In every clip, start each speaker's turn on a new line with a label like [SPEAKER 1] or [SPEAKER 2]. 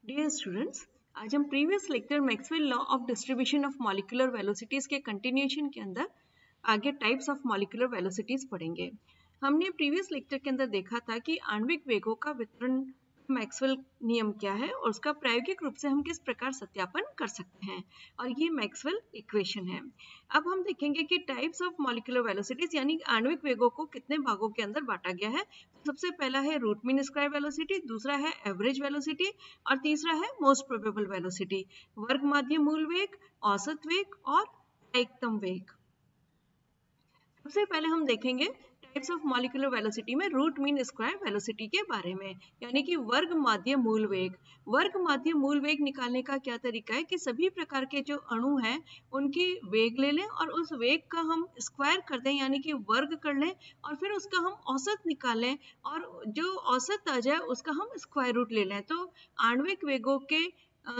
[SPEAKER 1] Dear students, आज हम previous lecture Maxwell law of distribution of molecular velocities के continuation के अंदर आगे टाइप्स ऑफ मॉलिक्यूलर वेलोसिटीज पढ़ेंगे। हमने प्रीवियस लेक्चर के अंदर देखा था कि आणविक वेगों का वितरण मैक्सवेल नियम क्या है और उसका प्रायोगिक रूप से हम किस प्रकार सत्यापन कर सकते हैं, और ये मैक्सवेल इक्वेशन है। अब हम देखेंगे कि टाइप्स ऑफ मॉलिक्यूलर वेलोसिटीज यानी आणविक वेगों को कितने भागों के अंदर बांटा गया है। सबसे पहला है रूट मीन स्क्वायर वेलोसिटी, दूसरा है एवरेज वेलोसिटी और तीसरा है मोस्ट प्रोबेबल वेलोसिटी। वर्ग माध्य मूल वेग, औसत वेग और अधिकतम वेग। सबसे पहले हम देखेंगे टाइप्स ऑफ मॉलिक्यूलर वेलोसिटी में रूट मीन स्क्वायर वेलोसिटी के बारे में, यानी कि वर्ग माध्य मूल वेग। वर्ग माध्य मूल वेग निकालने का क्या तरीका है कि सभी प्रकार के जो अणु हैं उनकी वेग ले लें और उस वेग का हम स्क्वायर कर दें, यानी कि वर्ग कर लें, और फिर उसका हम औसत निकालें और जो औसत आ जाए उसका हम स्क्वायर रूट ले लें। तो आणविक वेगों के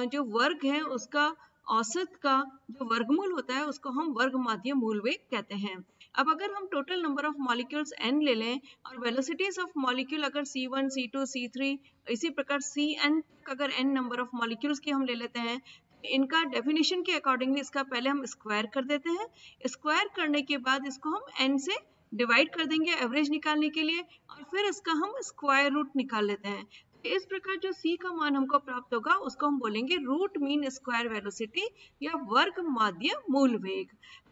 [SPEAKER 1] जो वर्ग है उसका औसत का जो वर्गमूल होता है उसको हम वर्ग माध्य मूल वेग कहते हैं। अब अगर हम total number of molecules n ले लें और वेलोसिटीज ऑफ मॉलिक्यूल अगर c1, c2, c3 इसी प्रकार cn अगर n नंबर ऑफ मॉलिक्यूल्स की हम ले लेते हैं, इनका डेफिनेशन के अकॉर्डिंगली इसका पहले हम स्क्वायर कर देते हैं। स्क्वायर करने के बाद इसको हम n से डिवाइड कर देंगे एवरेज निकालने के लिए, और फिर इसका हम स्क्वायर रूट निकाल लेते हैं। इस प्रकार जो c का मान हमको प्राप्त होगा उसको हम बोलेंगे रूट मीन स्क्वायर वेलोसिटी या वर्ग माध्य मूल वेग।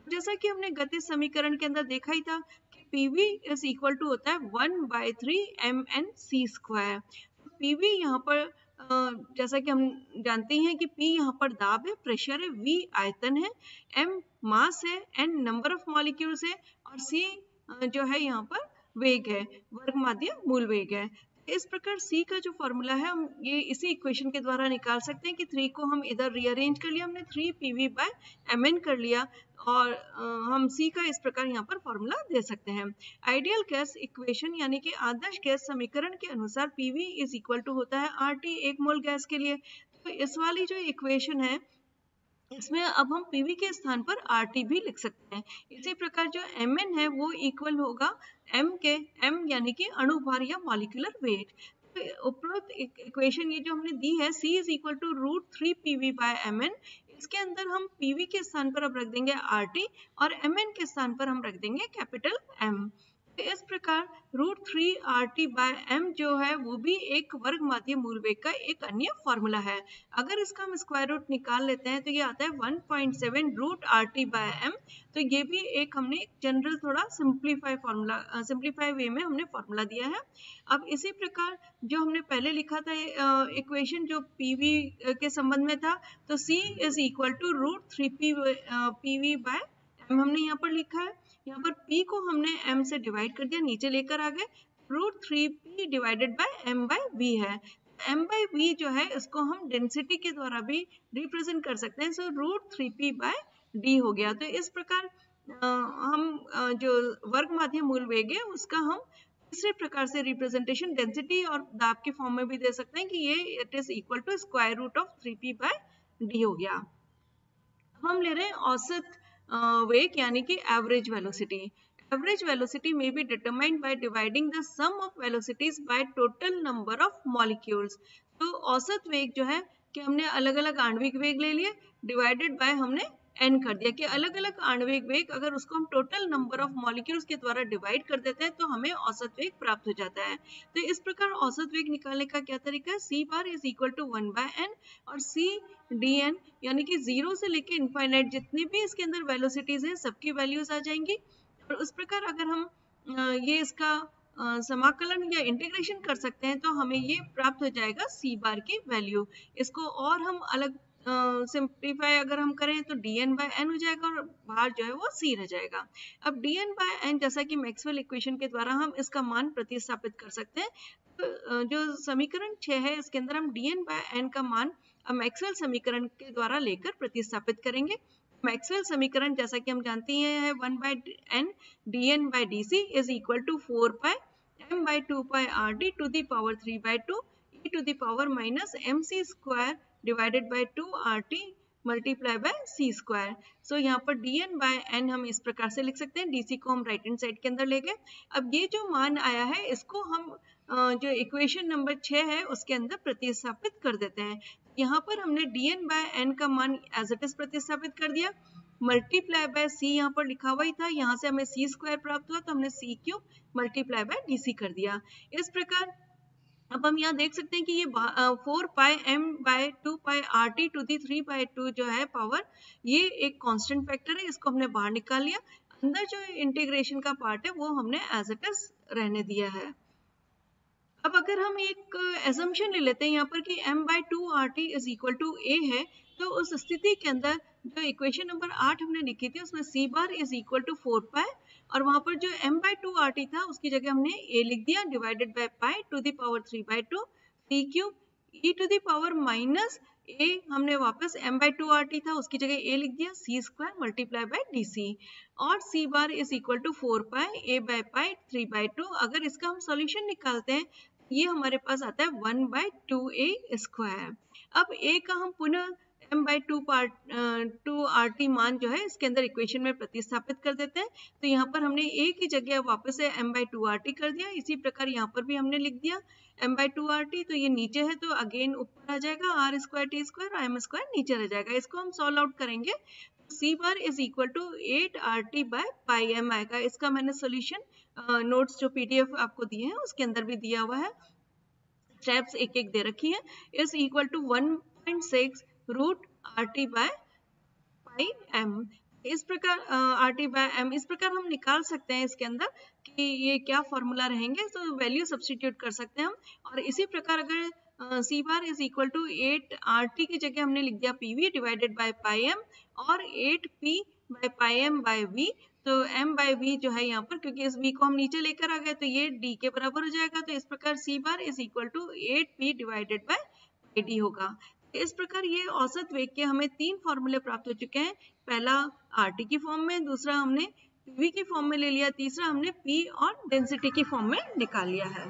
[SPEAKER 1] जैसा कि हमने गतिज समीकरण के अंदर देखा ही था कि PV इज इक्वल टू होता है 1/3 mnc²। PV यहाँ पर जैसा कि हम जानते हैं कि P यहाँ पर दाब है, प्रेशर है, V आयतन है, M मास है, N नंबर ऑफ मॉलिक्यूल्स है और C जो है यहाँ पर वेग है, वर्ग माध्य मूल वेग है। इस प्रकार C का जो फॉर्मूला है हम ये इसी इक्वेशन के द्वारा निकाल सकते हैं कि 3 को हम इधर रीअरेंज कर लिया, हमने 3PV/mn कर लिया और हम C का इस प्रकार यहाँ पर फॉर्मूला दे सकते हैं। आइडियल गैस इक्वेशन यानी कि आदर्श गैस समीकरण के अनुसार PV इज इक्वल टू होता है RT 1 मोल गैस के लिए। तो इस वाली जो इक्वेशन है इसमें अब हम PV के स्थान पर RT भी लिख सकते हैं। इसी प्रकार जो Mn है वो इक्वल होगा M के, M यानी कि अणु भार या मॉलिक्यूलर वेट। तो उपरोक्त इक्वेशन ये जो हमने दी है C is equal to root 3PV/mn, इसके अंदर हम PV के स्थान पर अब रख देंगे RT और Mn के स्थान पर हम रख देंगे कैपिटल M। तो इस प्रकार रूट 3RT/m जो है वो भी एक वर्ग माध्य मूल वेग का एक अन्य फॉर्मूला है। अगर इसका हम स्क्वायर रूट निकाल लेते हैं तो ये आता है 1.7 रूट RT/m। तो ये भी एक हमने जनरल थोड़ा सिंप्लीफाई वे में हमने फॉर्मूला दिया है। अब इसी प्रकार जो हमने पहले लिखा था इक्वेशन जो PV के संबंध में था, तो C is equal to root 3PV/m हमने यहाँ पर लिखा है। यहाँ पर P को हमने M से डिवाइड कर दिया, नीचे लेकर आ गए, root 3P divided by M/V है। M/V जो है इसको हम डेंसिटी के द्वारा भी रिप्रेजेंट कर सकते हैं, सो रूट 3P/D हो गया। तो इस प्रकार हम जो वर्ग माध्य मूल वेग है उसका हम तीसरे प्रकार से रिप्रेजेंटेशन डेंसिटी और दाब के फॉर्म में भी दे सकते हैं कि ये it is equal to square root of 3P/D हो गया। हम ले रहे हैं औसत वेग यानी कि average velocity. Average velocity may be determined by dividing the sum of velocities by total number of molecules। तो औसत वेग जो है कि हमने अलग अलग आणविक वेग ले लिए डिवाइडेड बाय हमने n कर दिया कि अलग अलग आणविक वेग अगर उसको हम टोटल नंबर ऑफ मॉलिक्यूल्स के द्वारा डिवाइड कर देते हैं तो हमें औसत वेग प्राप्त हो जाता है। तो इस प्रकार औसत वेग निकालने का क्या तरीका है, C bar is equal to 1/n और C dn यानी कि 0 से लेके इनफाइनाइट जितनी भी इसके अंदर वेलोसिटीज हैं सबकी वैल्यूज आ जाएंगी। और उस प्रकार अगर हम ये इसका समाकलन या इंटीग्रेशन कर सकते हैं तो हमें ये प्राप्त हो जाएगा C बार की वैल्यू। इसको और हम अलग सिंप्लीफाई अगर हम करें तो dn/n हो जाएगा और बाहर जो है वो C रह जाएगा। अब dn/n जैसा कि मैक्सवेल इक्वेशन के द्वारा हम इसका मान प्रतिस्थापित कर सकते हैं। तो जो समीकरण 6 है इसके अंदर हम dn/n का मान मैक्सवेल समीकरण के द्वारा लेकर प्रतिस्थापित करेंगे। मैक्सवेल समीकरण जैसा कि हम जानते हैं 1/n dn/dc is equal to 4 m/2πRT to the power 3/2 e to the power minus mc² divided by 2RT multiply by C²। So यहाँ पर dn/n हम इस प्रकार से लिख सकते हैं, dc को हम राइट हैंड साइड के अंदर ले गए। अब ये जो मान आया है इसको हम जो इक्वेशन नंबर 6 है उसके अंदर प्रतिस्थापित कर देते हैं। यहाँ पर हमने dn बाय n का मान एज इट इज प्रतिस्थापित कर दिया, मल्टीप्लाई बाय c यहाँ पर लिखा हुआ ही था, यहाँ से हमें c स्क्वायर प्राप्त हुआ तो हमने c cube multiply by dc कर दिया। इस प्रकार अब हम यहाँ देख सकते हैं कि ये 4 pi m by 2 pi RT to the 3 by 2 जो है पावर, ये एक कांस्टेंट फैक्टर है, इसको हमने बाहर निकाल लिया। अंदर जो इंटीग्रेशन का पार्ट है वो हमने एज इट इज रहने दिया है। अब अगर हम एक एजम्पशन ले लेते हैं यहाँ पर कि m by 2 RT is equal to a है, तो उस स्थिति के अंदर जो इक्वेशन नंबर 8 हमने लिखी थी उसमें c bar is equal to 4 pi, और वहां पर जो m बाय 2 RT था उसकी जगह हमने a लिख दिया divided by pi to the power 3 by 2 c cube e to the power minus a, हमने वापस m बाय 2 RT था उसकी जगह a लिख दिया, c square multiply by dc, और c bar is equal to 4 pi a by pi 3 by 2। अगर इसका हम सॉल्यूशन निकालते हैं ये हमारे पास आता है 1 बाय 2a स्क्वायर। अब a का हम पुनः m बाय 2 RT मान जो है इसके अंदर इक्वेशन में प्रतिस्थापित कर देते हैं, तो यहाँ पर हमने a की जगह वापस से m बाय 2 RT कर दिया। इसी प्रकार यहाँ पर भी हमने लिख दिया m बाय 2 RT, तो ये नीचे है तो अगेन ऊपर आ जाएगा r स्क्वायर t स्क्वायर और m स्क्वायर नीचे रह जाएगा। इसको हम सॉल्व आउट करेंगे, c bar is equal to 8 RT by pi m आएगा। इसका मैंने सोल्यूशन नोट्स जो PDF आपको दिए हैं उसके अंदर भी दिया हुआ है, स्टेप्स एक एक दे रखी है। Is equal to 1.6 root RT by pi m। इस प्रकार RT बाय m इस प्रकार हम निकाल सकते हैं इसके अंदर कि ये क्या फॉर्मूला रहेंगे, तो वैल्यू सब्स्टिट्यूट कर सकते हैं हम। और इसी प्रकार अगर c bar is equal to 8 RT की जगह हमने लिख दिया PV divided by pi m और 8P by pi m by V, तो m बाय v जो है यहाँ पर, क्योंकि इस v को हम नीचे लेकर आ गए तो ये d के बराबर हो जाएगा, तो इस प्रकार c bar is equal to 8p divided by pi d होगा। इस प्रकार ये औसत वेग के हमें 3 फॉर्मूले प्राप्त हो चुके हैं, पहला RT की फॉर्म में, दूसरा हमने PV की फॉर्म में ले लिया, तीसरा हमने P और डेंसिटी की फॉर्म में निकाल लिया है।